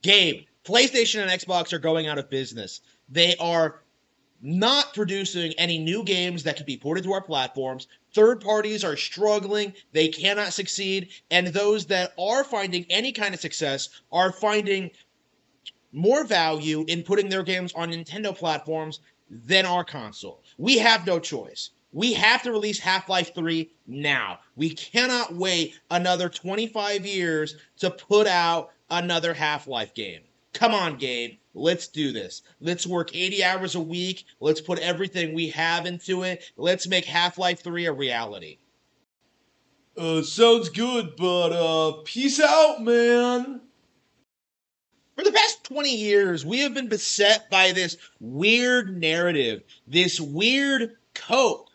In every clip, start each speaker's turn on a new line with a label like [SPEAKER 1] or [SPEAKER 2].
[SPEAKER 1] Gabe, PlayStation and Xbox are going out of business. They are not producing any new games that can be ported to our platforms. Third parties are struggling, they cannot succeed, and those that are finding any kind of success are finding more value in putting their games on Nintendo platforms than our console. We have no choice. We have to release Half-Life 3 now. We cannot wait another 25 years to put out another Half-Life game. Come on, Gabe. Let's do this. Let's work 80 hours a week. Let's put everything we have into it. Let's make Half-Life 3 a reality.
[SPEAKER 2] Sounds good, but peace out, man.
[SPEAKER 1] For the past 20 years, we have been beset by this weird narrative, this weird cope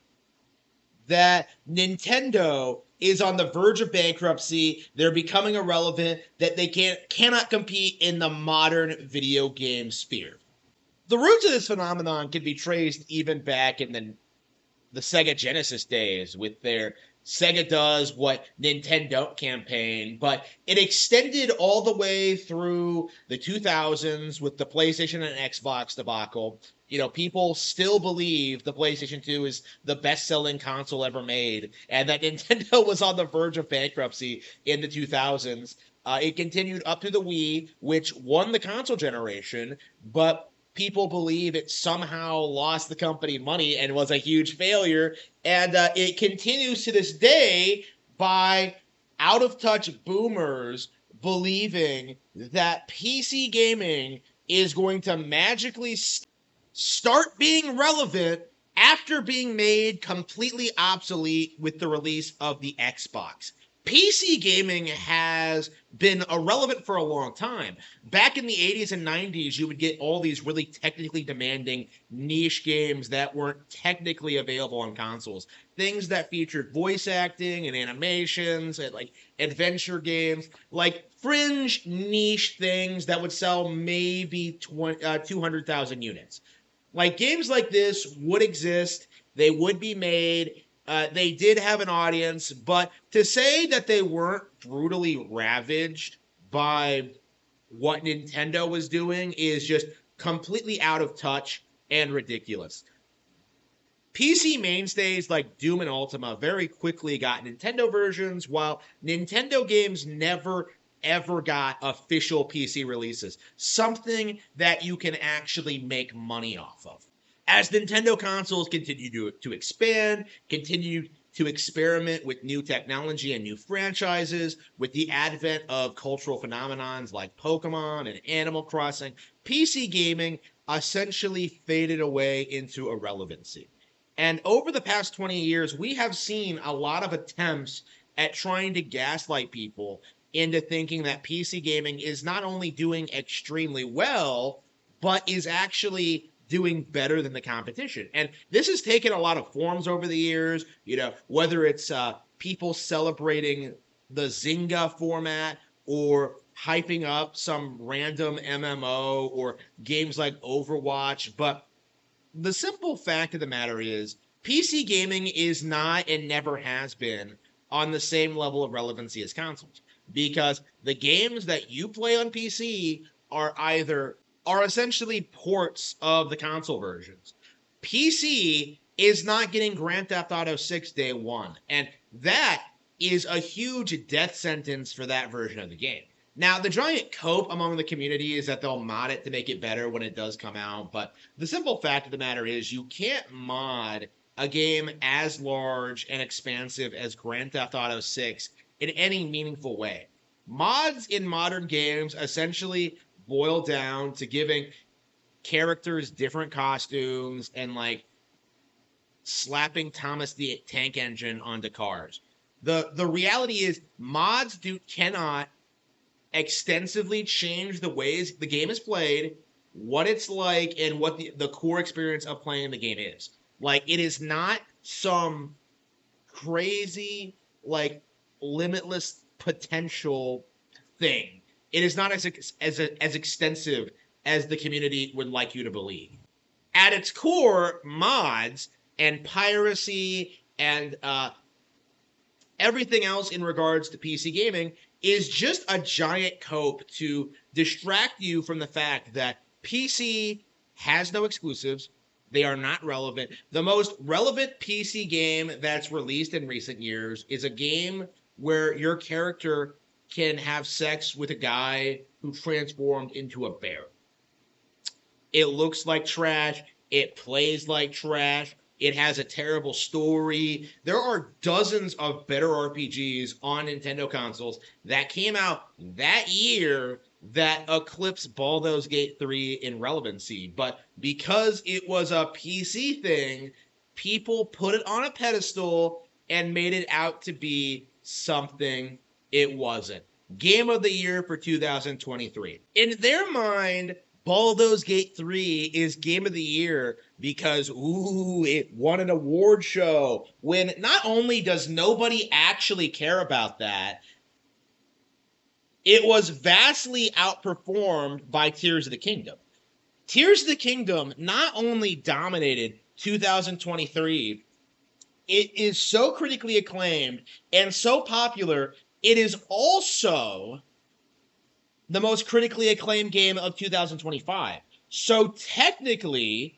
[SPEAKER 1] that Nintendo is on the verge of bankruptcy, they're becoming irrelevant, that they cannot compete in the modern video game sphere. The roots of this phenomenon can be traced even back in the Sega Genesis days with their Sega Does What Nintendo campaign, but it extended all the way through the 2000s with the PlayStation and Xbox debacle. You know, people still believe the PlayStation 2 is the best-selling console ever made, and that Nintendo was on the verge of bankruptcy in the 2000s. It continued up to the Wii, which won the console generation, but people believe it somehow lost the company money and was a huge failure. And it continues to this day by out of touch boomers believing that PC gaming is going to magically start being relevant after being made completely obsolete with the release of the Xbox. PC gaming has been irrelevant for a long time. Back in the 80s and 90s, you would get all these really technically demanding niche games that weren't technically available on consoles. Things that featured voice acting and animations and like adventure games, like fringe niche things that would sell maybe 200,000 units. Like games like this would exist, they would be made, they did have an audience, but to say that they weren't brutally ravaged by what Nintendo was doing is just completely out of touch and ridiculous. PC mainstays like Doom and Ultima very quickly got Nintendo versions, while Nintendo games never ever got official PC releases, something that you can actually make money off of. As Nintendo consoles continue to expand, continue to experiment with new technology and new franchises, with the advent of cultural phenomenons like Pokemon and Animal Crossing, PC gaming essentially faded away into irrelevancy. And over the past 20 years, we have seen a lot of attempts at trying to gaslight people into thinking that PC gaming is not only doing extremely well, but is actually doing better than the competition. And this has taken a lot of forms over the years, you know, whether it's people celebrating the Zynga format or hyping up some random MMO or games like Overwatch. But the simple fact of the matter is, PC gaming is not and never has been on the same level of relevancy as consoles because the games that you play on PC are essentially ports of the console versions. PC is not getting Grand Theft Auto 6 day one, and that is a huge death sentence for that version of the game. Now, the giant cope among the community is that they'll mod it to make it better when it does come out, but the simple fact of the matter is you can't mod a game as large and expansive as Grand Theft Auto 6 in any meaningful way. Mods in modern games essentially boil down to giving characters different costumes and like slapping Thomas the Tank Engine onto cars. The reality is mods cannot extensively change the ways the game is played, what it's like, and what the core experience of playing the game is. Like, it is not some crazy, like, limitless potential thing. It is not as extensive as the community would like you to believe. At its core, mods and piracy and everything else in regards to PC gaming is just a giant cope to distract you from the fact that PC has no exclusives. They are not relevant. The most relevant PC game that's released in recent years is a game where your character can have sex with a guy who transformed into a bear. It looks like trash. It plays like trash. It has a terrible story. There are dozens of better RPGs on Nintendo consoles that came out that year that eclipse Baldur's Gate 3 in relevancy. But because it was a PC thing, people put it on a pedestal and made it out to be something it wasn't. Game of the Year for 2023. In their mind, Baldur's Gate 3 is Game of the Year because, it won an award show. When not only does nobody actually care about that, it was vastly outperformed by Tears of the Kingdom. Tears of the Kingdom not only dominated 2023, it is so critically acclaimed and so popular, it is also the most critically acclaimed game of 2025. So technically,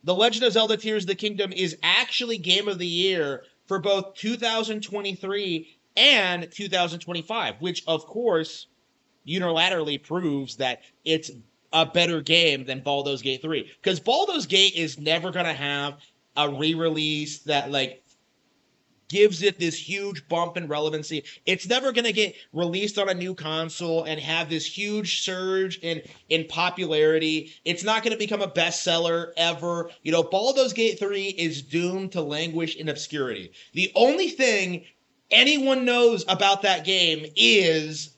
[SPEAKER 1] The Legend of Zelda Tears of the Kingdom is actually Game of the Year for both 2023 and 2025, which of course unilaterally proves that it's a better game than Baldur's Gate 3. Because Baldur's Gate is never going to have a re-release that gives it this huge bump in relevancy. It's never going to get released on a new console and have this huge surge in popularity. It's not going to become a bestseller ever. Baldur's Gate 3 is doomed to languish in obscurity. The only thing anyone knows about that game is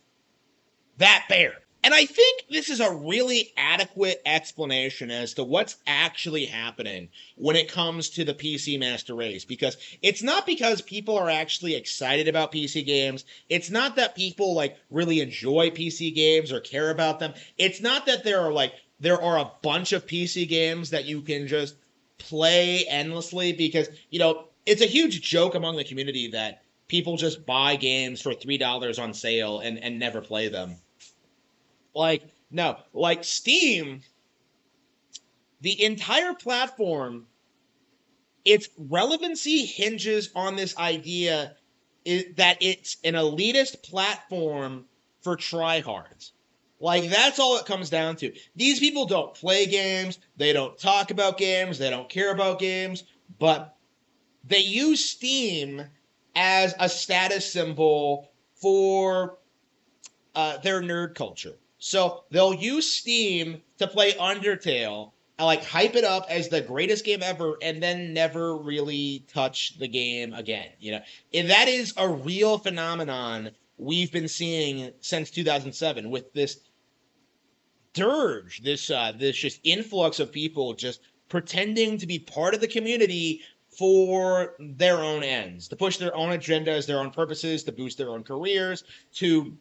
[SPEAKER 1] that bear. And I think this is a really adequate explanation as to what's actually happening when it comes to the PC Master Race, because it's not because people are actually excited about PC games. It's not that people really enjoy PC games or care about them. It's not that there are a bunch of PC games that you can just play endlessly, because, it's a huge joke among the community that people just buy games for $3 on sale and never play them. No, Steam, the entire platform, its relevancy hinges on this idea that it's an elitist platform for tryhards. That's all it comes down to. These people don't play games, they don't talk about games, they don't care about games, but they use Steam as a status symbol for their nerd culture. So they'll use Steam to play Undertale, and hype it up as the greatest game ever, and then never really touch the game again. And that is a real phenomenon we've been seeing since 2007 with this dirge, this just influx of people just pretending to be part of the community for their own ends, to push their own agendas, their own purposes, to boost their own careers, to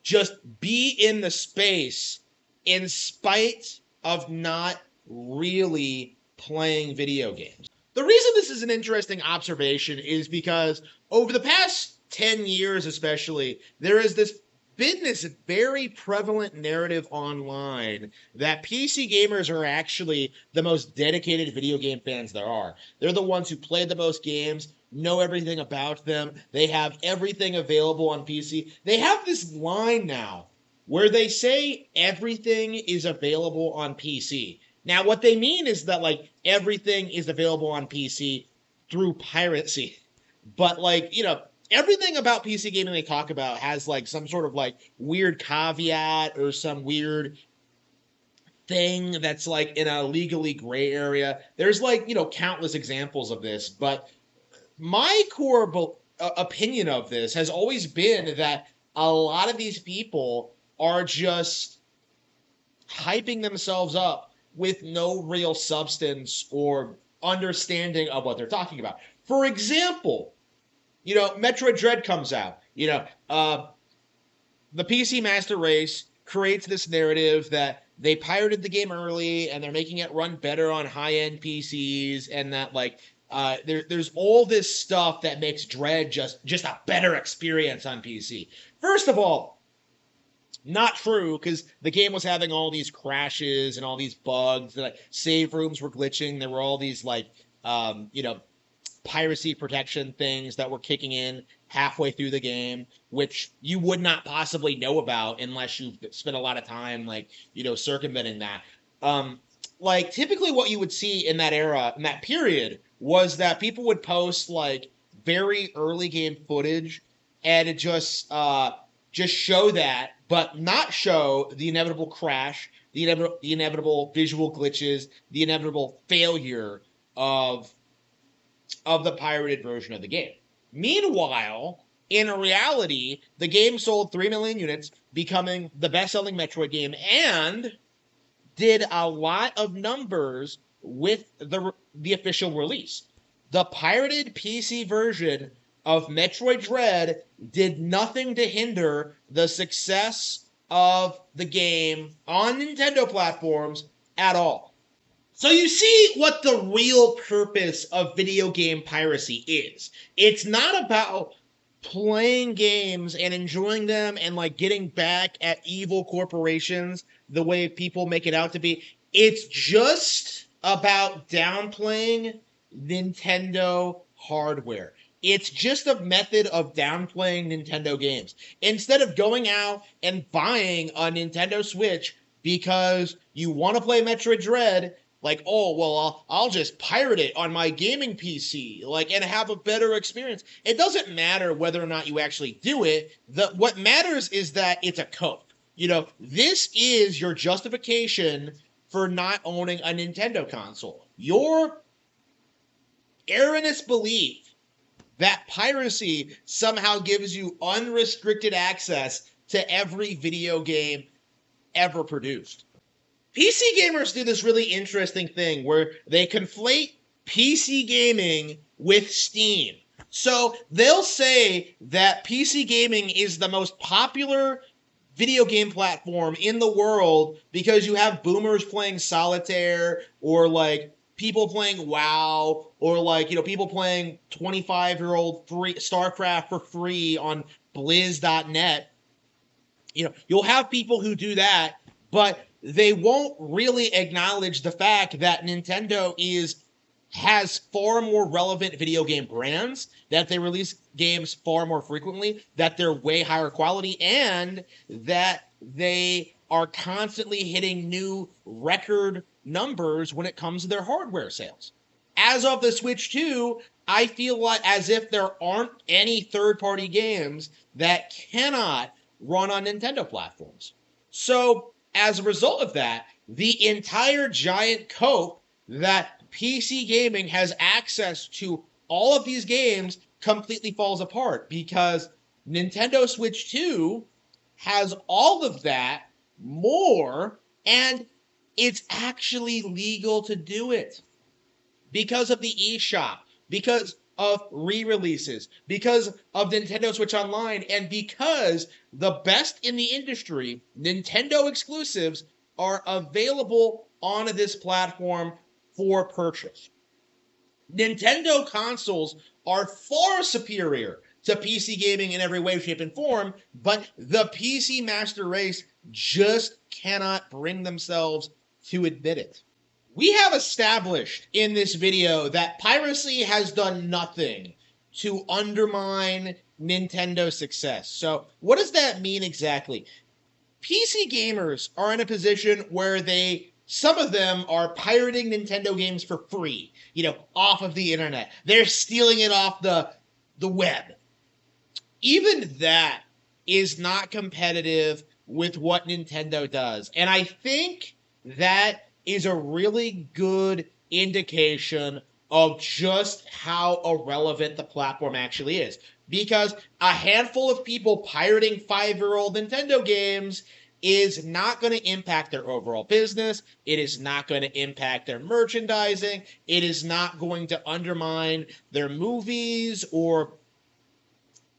[SPEAKER 1] just be in the space in spite of not really playing video games. The reason this is an interesting observation is because over the past 10 years especially, there has been this very prevalent narrative online that PC gamers are actually the most dedicated video game fans there are. They're the ones who play the most games, know everything about them. They have everything available on PC. They have this line now where they say everything is available on PC. Now, what they mean is that everything is available on PC through piracy. But everything about PC gaming they talk about has some sort of weird caveat or some weird thing that's in a legally gray area. There's countless examples of this, but my core opinion of this has always been that a lot of these people are just hyping themselves up with no real substance or understanding of what they're talking about. For example, Metroid Dread comes out. The PC Master Race creates this narrative that they pirated the game early and they're making it run better on high-end PCs, and that there's all this stuff that makes Dread just a better experience on PC. First of all, Not true, because the game was having all these crashes and all these bugs. Like save rooms were glitching. There were all these like, you know, piracy protection things that were kicking in halfway through the game, which you would not possibly know about unless you spent a lot of time, like, you know, circumventing that. Um, like typically what you would see in that era, in that period, was that people would post like very early game footage and it just show that, but not show the inevitable crash, the inevitable visual glitches, the inevitable failure of the pirated version of the game. Meanwhile, in reality, the game sold 3 million units, becoming the best-selling Metroid game, and did a lot of numbers with the official release. The pirated PC version of Metroid Dread did nothing to hinder the success of the game on Nintendo platforms at all. So you see what the real purpose of video game piracy is. It's not about playing games and enjoying them and like getting back at evil corporations the way people make it out to be. It's just about downplaying Nintendo hardware. It's just a method of downplaying Nintendo games. Instead of going out and buying a Nintendo Switch because you want to play Metroid Dread, like, oh, well, I'll just pirate it on my gaming PC, like, and have a better experience. It doesn't matter whether or not you actually do it. What matters is that it's a code. You know, this is your justification for not owning a Nintendo console. Your erroneous belief that piracy somehow gives you unrestricted access to every video game ever produced. PC gamers do this really interesting thing where they conflate PC gaming with Steam. So they'll say that PC gaming is the most popular video game platform in the world because you have boomers playing solitaire, or like people playing WoW, or like, you know, people playing 25-year-old free StarCraft for free on blizz.net. You know, you'll have people who do that, but they won't really acknowledge the fact that Nintendo has far more relevant video game brands, that they release games far more frequently, that they're way higher quality, and that they are constantly hitting new record numbers when it comes to their hardware sales. As of the Switch 2, I feel like as if there aren't any third-party games that cannot run on Nintendo platforms. So, as a result of that, the entire giant cope that PC gaming has access to all of these games completely falls apart because Nintendo Switch 2 has all of that more, and it's actually legal to do it because of the eShop, because of re-releases, because of Nintendo Switch Online, and because the best in the industry, Nintendo exclusives, are available on this platform for purchase. Nintendo consoles are far superior to PC gaming in every way, shape, and form, but the PC master race just cannot bring themselves to admit it. We have established in this video that piracy has done nothing to undermine Nintendo's success. So what does that mean exactly? PC gamers are in a position where some of them are pirating Nintendo games for free, you know, off of the internet. They're stealing it off the web. Even that is not competitive with what Nintendo does. And I think that is a really good indication of just how irrelevant the platform actually is. Because a handful of people pirating 5-year-old Nintendo games is not going to impact their overall business. It is not going to impact their merchandising. It is not going to undermine their movies or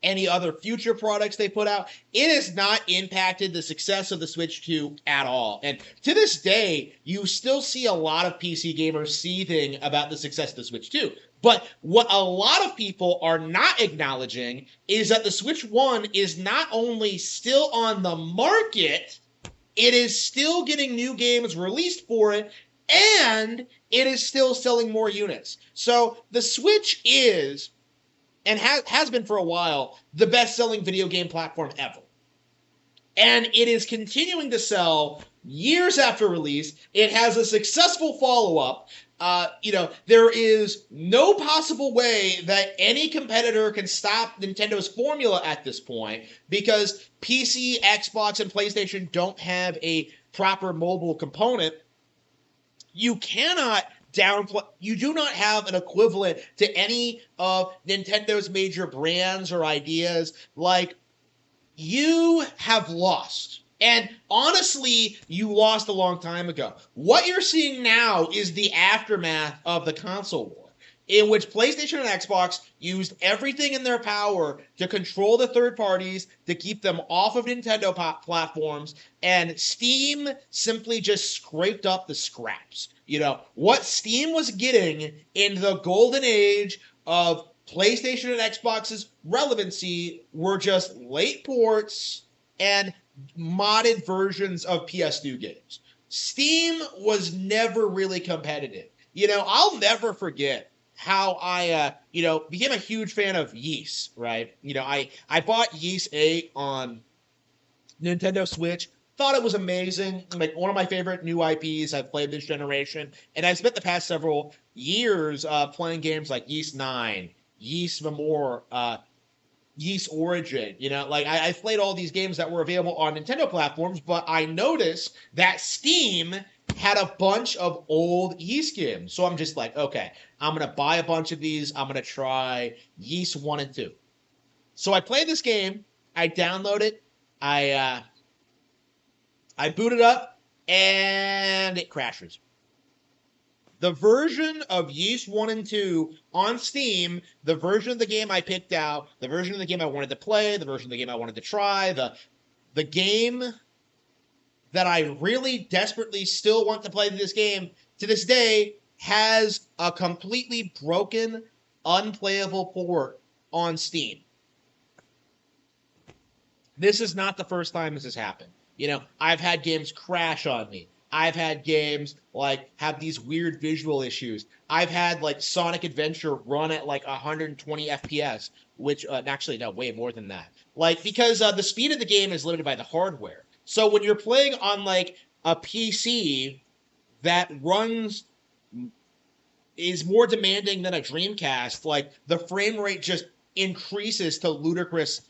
[SPEAKER 1] any other future products they put out. It has not impacted the success of the Switch 2 at all. And to this day, you still see a lot of PC gamers seething about the success of the Switch 2. But what a lot of people are not acknowledging is that the Switch 1 is not only still on the market, it is still getting new games released for it, and it is still selling more units. So the Switch is, and has been for a while, the best-selling video game platform ever. And it is continuing to sell years after release. It has a successful follow-up. There is no possible way that any competitor can stop Nintendo's formula at this point because PC, Xbox, and PlayStation don't have a proper mobile component. You cannot downplay. You do not have an equivalent to any of Nintendo's major brands or ideas. Like, you have lost. And honestly, you lost a long time ago. What you're seeing now is the aftermath of the console war, in which PlayStation and Xbox used everything in their power to control the third parties, to keep them off of Nintendo platforms, and Steam simply just scraped up the scraps. What Steam was getting in the golden age of PlayStation and Xbox's relevancy were just late ports and modded versions of PS2 games. Steam was never really competitive. I'll never forget how I, became a huge fan of Ys, right? I bought Ys 8 on Nintendo Switch, thought it was amazing, like one of my favorite new IPs I've played this generation, and I spent the past several years playing games like Ys 9, Ys Memoir, Ys Origin. I played all these games that were available on Nintendo platforms, but I noticed that Steam had a bunch of old Ys games. So I'm just like, okay, I'm going to buy a bunch of these. I'm going to try Ys 1 and 2. So I played this game. I download it. I boot it up, and it crashes. The version of Ys 1 and 2 on Steam, the version of the game I picked out, the version of the game I wanted to play, the version of the game I wanted to try, the game that I really desperately still want to play this game to this day has a completely broken, unplayable port on Steam. This is not the first time this has happened. I've had games crash on me. I've had games have these weird visual issues. I've had Sonic Adventure run at 120 FPS, which actually no, way more than that. Because the speed of the game is limited by the hardware. So when you're playing on a PC that is more demanding than a Dreamcast, the frame rate just increases to ludicrous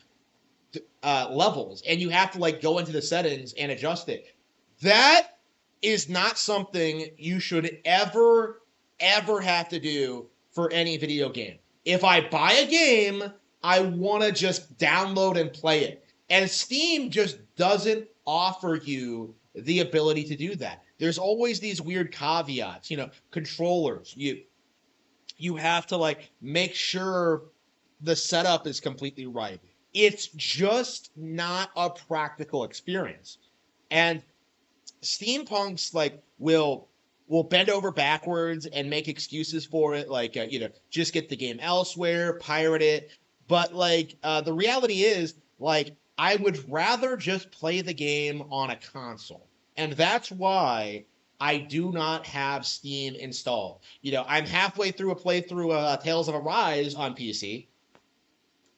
[SPEAKER 1] levels, and you have to go into the settings and adjust it. That is not something you should ever have to do for any video game. If I buy a game, I want to just download and play it. And Steam just doesn't offer you the ability to do that. There's always these weird caveats, controllers. You have to make sure the setup is completely right. It's just not a practical experience. And steampunks will bend over backwards and make excuses for it, just get the game elsewhere, pirate it. But the reality is, I would rather just play the game on a console, and that's why I do not have Steam installed. I'm halfway through a playthrough of Tales of Arise on PC.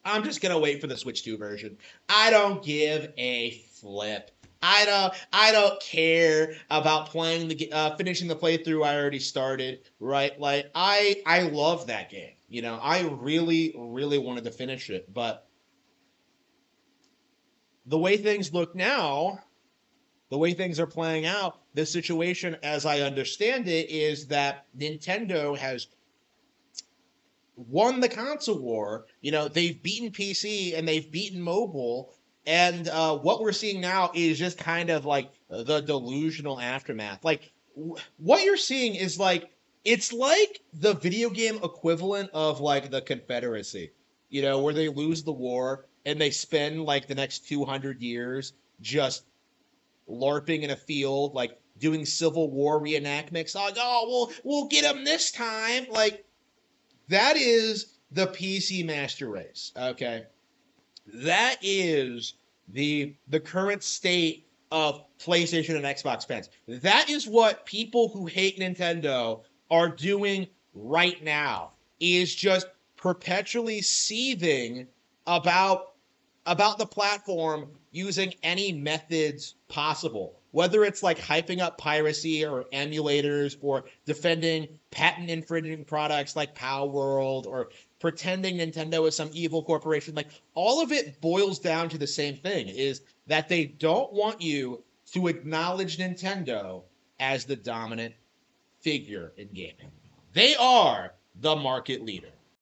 [SPEAKER 1] I'm just gonna wait for the Switch 2 version. I don't give a flip. I don't care about playing finishing the playthrough I already started, right? I love that game. I really wanted to finish it, but the way things look now, the way things are playing out, the situation as I understand it is that Nintendo has won the console war. They've beaten PC and they've beaten mobile. And what we're seeing now is just kind of the delusional aftermath. What you're seeing is it's like the video game equivalent of the Confederacy, where they lose the war and they spend the next 200 years just LARPing in a field, doing Civil War reenactments. Oh, we'll get them this time. That is the PC master race. Okay. That is the current state of PlayStation and Xbox fans. That is what people who hate Nintendo are doing right now. Is just perpetually seething about the platform using any methods possible, whether it's like hyping up piracy or emulators or defending patent infringing products like Power World or pretending Nintendo is some evil corporation. Like, all of it boils down to the same thing, is that they don't want you to acknowledge Nintendo as the dominant figure in gaming. They are the market leader.